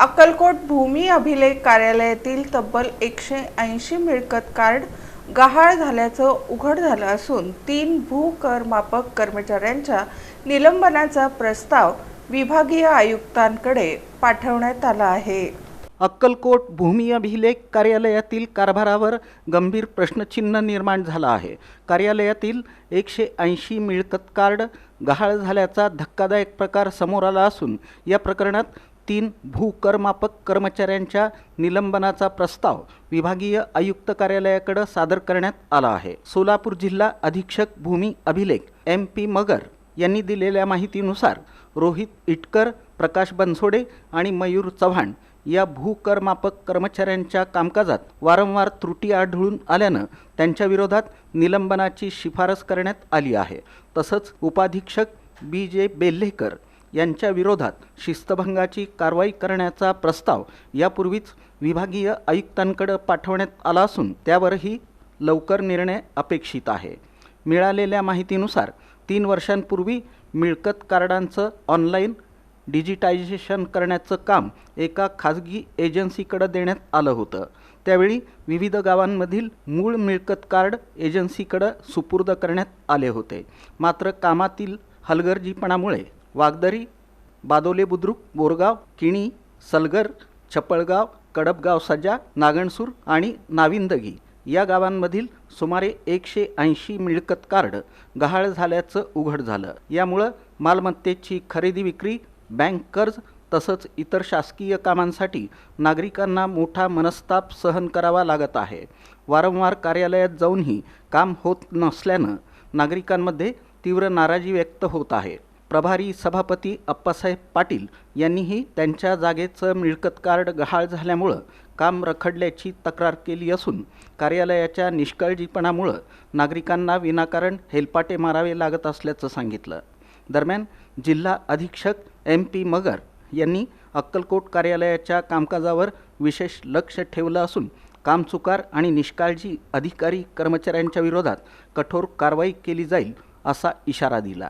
अक्कलकोट भूमी अभिलेख कार्यालयातील तब्बल 180 मिळकत कार्ड गहाळ झाल्याचं उघड झालं असून 3 भूकरमापक कर्मचाऱ्यांच्या निलंबनाचा प्रस्ताव विभागीय आयुक्तांकडे पाठवण्यात आला आहे। अक्कलकोट भूमी अभिलेख कार्यालयातील कारभारावर गंभीर प्रश्नचिन्ह निर्माण झाला आहे। कार्यालयातील 180 मिळकत कार्ड गहाळ झाल्याचा धक्कादायक प्रकार समोर आला असून या प्रकरणात 3 भूकरमापक कर्मचाऱ्यांच्या निलंबनाचा प्रस्ताव विभागीय आयुक्त कार्यालयाकडे सादर करण्यात आला आहे। सोलापूर जिल्हा अधीक्षक भूमी अभिलेख MP मगर यांनी दिलेल्या माहितीनुसार रोहित इटकर, प्रकाश बनसोडे आणि मयूर चव्हाण या भूकरमापक कर्मचाऱ्यांच्या कामकाजात वारंवार त्रुटी आढळून आल्यानं त्यांच्या विरोधात निलंबनाची शिफारस करण्यात आली आहे। तसंच उपाधीक्षक BJ बेल्हेकर यांच्या विरोधात शिस्तभंगाची कारवाई करण्याचा प्रस्ताव यापूर्वीच विभागीय आयुक्तांकडे पाठवण्यात आला असून त्यावरही लवकर निर्णय अपेक्षित आहे। मिळालेल्या माहितीनुसार 3 वर्षांपूर्वी मिळकत कार्डांचं ऑनलाईन डिजिटायझेशन करण्याचं काम एका खाजगी एजन्सीकडे देण्यात आलं होतं। त्यावेळी विविध गावांमधील मूळ मिळकत कार्ड एजन्सीकडे सुपूर्द करण्यात आले होते। मात्र कामातील हलगर्जीपणामुळे वागदरी, बादोले बुद्रुक, बोरगाव, किणी, सलगर, छपळगाव, कडबगाव सजा, नागणसूर आणि नाविंदगी या गावांमधील सुमारे 180 मिळकत कार्ड गहाळ झाल्याचं उघड झालं। यामुळे मालमत्तेची खरेदी विक्री, बँक कर्ज तसंच इतर शासकीय कामांसाठी नागरिकांना मोठा मनस्ताप सहन करावा लागत आहे। वारंवार कार्यालयात जाऊनही काम होत नसल्यानं नागरिकांमध्ये तीव्र नाराजी व्यक्त होत आहे। प्रभारी सभापती अप्पासाहेब पाटील यांनीही त्यांच्या जागेचं मिळकत कार्ड गहाळ झाल्यामुळं काम रखडल्याची तक्रार केली असून कार्यालयाच्या निष्काळजीपणामुळं नागरिकांना विनाकारण हेलपाटे मारावे लागत असल्याचं सांगितलं। दरम्यान जिल्हा अधीक्षक MP मगर यांनी अक्कलकोट कार्यालयाच्या कामकाजावर विशेष लक्ष ठेवलं असून कामचुकार आणि निष्काळजी अधिकारी कर्मचाऱ्यांच्या विरोधात कठोर कारवाई केली जाईल असा इशारा दिला।